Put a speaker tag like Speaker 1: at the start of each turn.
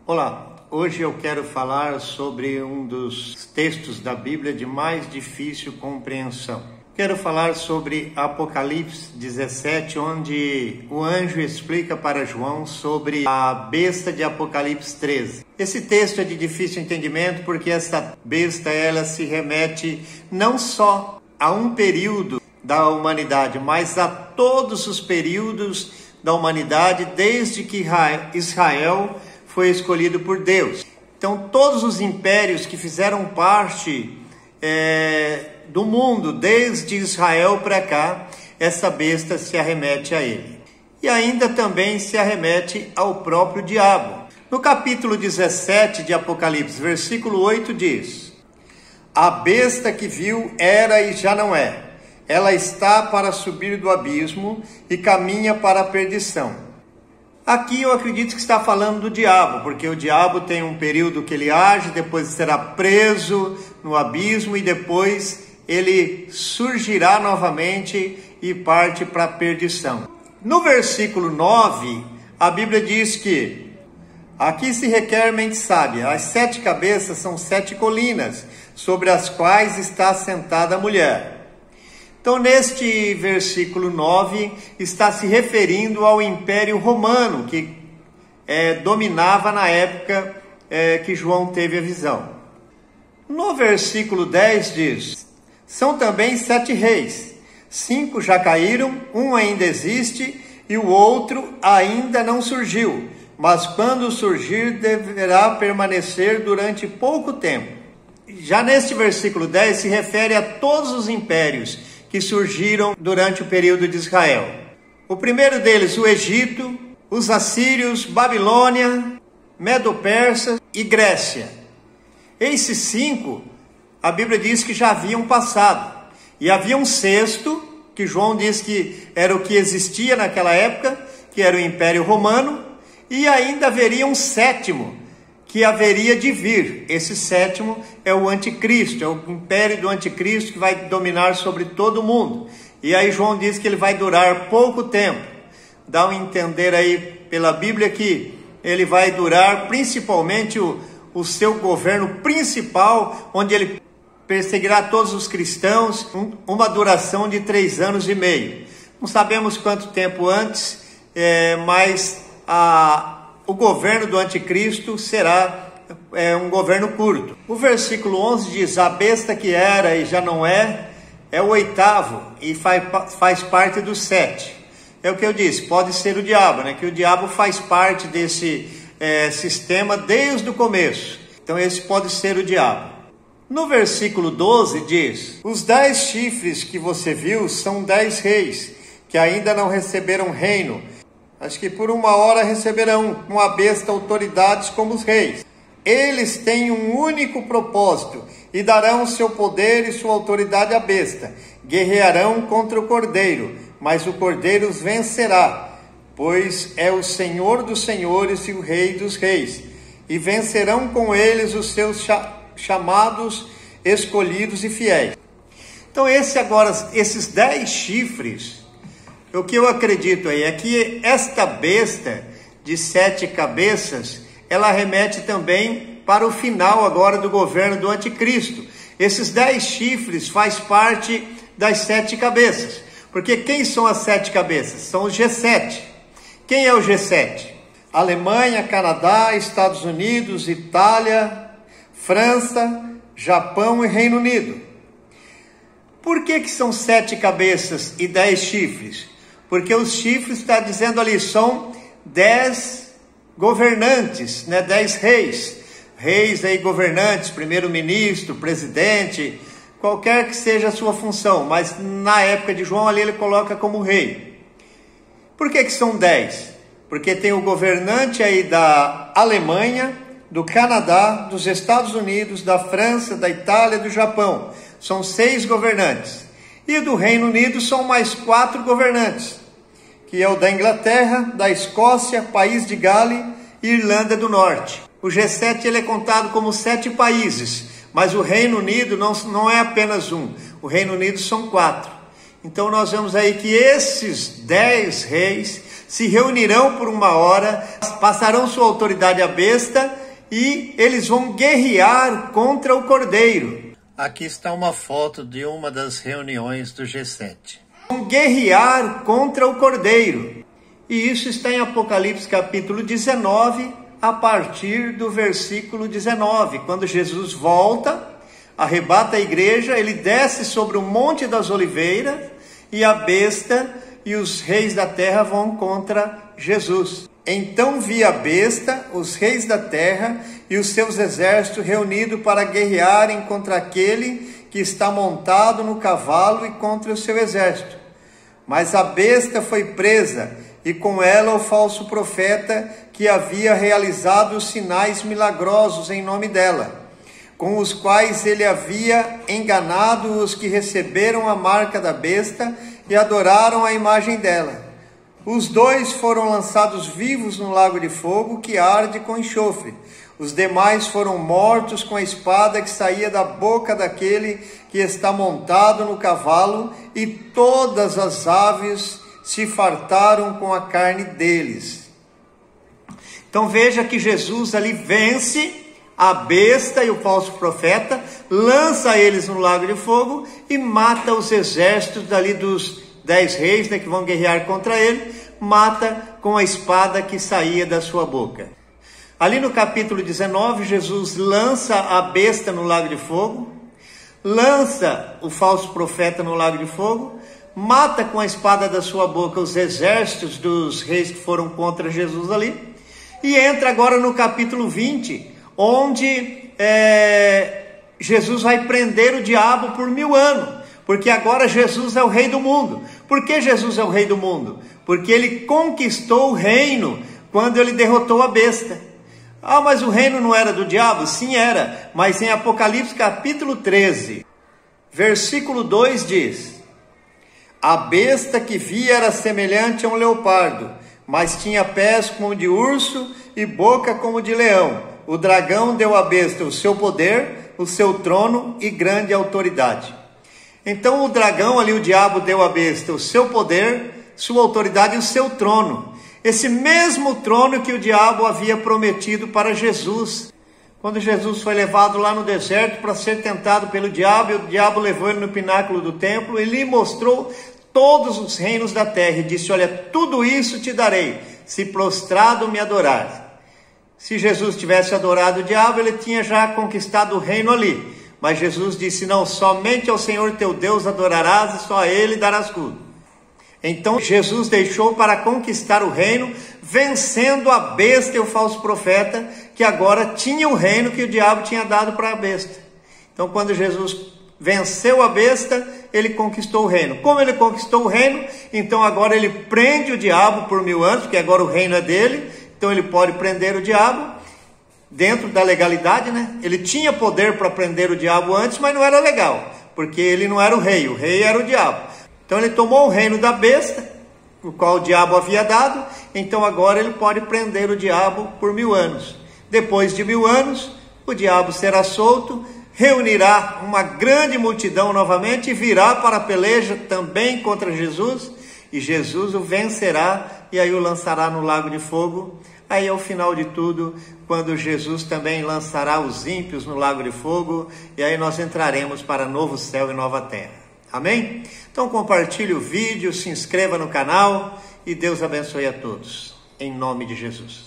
Speaker 1: Olá, hoje eu quero falar sobre um dos textos da Bíblia de mais difícil compreensão. Quero falar sobre Apocalipse 17, onde o anjo explica para João sobre a besta de Apocalipse 13. Esse texto é de difícil entendimento porque essa besta ela se remete não só a um período da humanidade, mas a todos os períodos da humanidade desde que Israel foi escolhido por Deus. Então todos os impérios que fizeram parte do mundo, desde Israel para cá, essa besta se arremete a ele. E ainda também se arremete ao próprio diabo. No capítulo 17 de Apocalipse, versículo 8 diz: a besta que viu era e já não é. Ela está para subir do abismo e caminha para a perdição. Aqui eu acredito que está falando do diabo, porque o diabo tem um período que ele age, depois será preso no abismo e depois ele surgirá novamente e parte para a perdição. No versículo 9, a Bíblia diz que aqui se requer mente sábia. As 7 cabeças são 7 colinas, sobre as quais está assentada a mulher. Então, neste versículo 9, está se referindo ao Império Romano, que dominava na época que João teve a visão. No versículo 10 diz: são também 7 reis, 5 já caíram, um ainda existe e o outro ainda não surgiu, mas quando surgir deverá permanecer durante pouco tempo. Já neste versículo 10 se refere a todos os impérios que surgiram durante o período de Israel. O primeiro deles, o Egito, os assírios, Babilônia, Medo-Persas e Grécia. Esses 5, a Bíblia diz que já haviam passado. E havia um 6º, que João diz que era o que existia naquela época, que era o Império Romano, e ainda haveria um 7º, que haveria de vir. Esse 7º é o anticristo, é o império do anticristo que vai dominar sobre todo o mundo. E aí João diz que ele vai durar pouco tempo. Dá um entender aí pela Bíblia que ele vai durar principalmente o seu governo principal, onde ele perseguirá todos os cristãos, uma duração de 3 anos e meio. Não sabemos quanto tempo antes, mas o governo do anticristo será um governo curto. O versículo 11 diz: a besta que era e já não é o 8º e faz parte dos 7. É o que eu disse, pode ser o diabo, né? Que o diabo faz parte desse sistema desde o começo. Então esse pode ser o diabo. No versículo 12 diz: os 10 chifres que você viu são 10 reis, que ainda não receberam reino. Acho que por uma hora receberão com a besta autoridades como os reis. Eles têm um único propósito e darão seu poder e sua autoridade à besta. Guerrearão contra o cordeiro, mas o cordeiro os vencerá, pois é o Senhor dos senhores e o Rei dos reis. E vencerão com eles os seus chamados, escolhidos e fiéis. Então esses 10 chifres, o que eu acredito aí é que esta besta de 7 cabeças, ela remete também para o final agora do governo do anticristo. Esses 10 chifres faz parte das 7 cabeças. Porque quem são as 7 cabeças? São os G7. Quem é o G7? Alemanha, Canadá, Estados Unidos, Itália, França, Japão e Reino Unido. Por que são 7 cabeças e 10 chifres? Porque os chifres, está dizendo ali, são 10 governantes, 10 reis. Reis aí, governantes, primeiro-ministro, presidente, qualquer que seja a sua função. Mas na época de João ali ele coloca como rei. Por que são 10? Porque tem o governante aí da Alemanha, do Canadá, dos Estados Unidos, da França, da Itália, do Japão. São 6 governantes. E do Reino Unido são mais 4 governantes, que é o da Inglaterra, da Escócia, País de Gales e Irlanda do Norte. O G7 ele é contado como 7 países, mas o Reino Unido não é apenas um. O Reino Unido são 4. Então nós vemos aí que esses 10 reis se reunirão por 1 hora, passarão sua autoridade à besta e eles vão guerrear contra o Cordeiro. Aqui está uma foto de uma das reuniões do G7. Vão guerrear contra o Cordeiro. E isso está em Apocalipse capítulo 19, a partir do versículo 19. Quando Jesus volta, arrebata a igreja, ele desce sobre o Monte das Oliveiras e a besta e os reis da terra vão contra Jesus. Então vi a besta, os reis da terra e os seus exércitos reunidos para guerrearem contra aquele que está montado no cavalo e contra o seu exército. Mas a besta foi presa e com ela o falso profeta que havia realizado os sinais milagrosos em nome dela, com os quais ele havia enganado os que receberam a marca da besta e adoraram a imagem dela. Os dois foram lançados vivos no lago de fogo que arde com enxofre. Os demais foram mortos com a espada que saía da boca daquele que está montado no cavalo, e todas as aves se fartaram com a carne deles. Então veja que Jesus ali vence a besta e o falso profeta, lança eles no lago de fogo e mata os exércitos dali dos 10 reis, que vão guerrear contra ele, mata com a espada que saía da sua boca. Ali no capítulo 19, Jesus lança a besta no lago de fogo, lança o falso profeta no lago de fogo, mata com a espada da sua boca os exércitos dos reis que foram contra Jesus ali, e entra agora no capítulo 20, onde Jesus vai prender o diabo por 1000 anos, porque agora Jesus é o rei do mundo. Por que Jesus é o rei do mundo? Porque ele conquistou o reino quando ele derrotou a besta. Ah, mas o reino não era do diabo? Sim, era, mas em Apocalipse capítulo 13, versículo 2 diz: a besta que vi era semelhante a um leopardo, mas tinha pés como de urso e boca como de leão. O dragão deu à besta o seu poder, o seu trono e grande autoridade. Então o dragão ali, o diabo, deu à besta o seu poder, sua autoridade e o seu trono. Esse mesmo trono que o diabo havia prometido para Jesus. Quando Jesus foi levado lá no deserto para ser tentado pelo diabo, e o diabo levou ele no pináculo do templo, ele lhe mostrou todos os reinos da terra e disse: olha, tudo isso te darei, se prostrado me adorar. Se Jesus tivesse adorado o diabo, ele tinha já conquistado o reino ali. Mas Jesus disse: não, somente ao Senhor teu Deus adorarás e só a Ele darás culto. Então Jesus deixou para conquistar o reino, vencendo a besta e o falso profeta, que agora tinha o reino que o diabo tinha dado para a besta. Então quando Jesus venceu a besta, ele conquistou o reino. Como ele conquistou o reino, então agora ele prende o diabo por 1000 anos, porque agora o reino é dele, então ele pode prender o diabo, dentro da legalidade, Ele tinha poder para prender o diabo antes, mas não era legal, porque ele não era o rei era o diabo. Então ele tomou o reino da besta, o qual o diabo havia dado, então agora ele pode prender o diabo por 1000 anos. Depois de 1000 anos, o diabo será solto, reunirá uma grande multidão novamente e virá para a peleja também contra Jesus, e Jesus o vencerá e aí o lançará no lago de fogo. Aí ao final de tudo, quando Jesus também lançará os ímpios no lago de fogo, e aí nós entraremos para novo céu e nova terra. Amém? Então compartilhe o vídeo, se inscreva no canal e Deus abençoe a todos. Em nome de Jesus.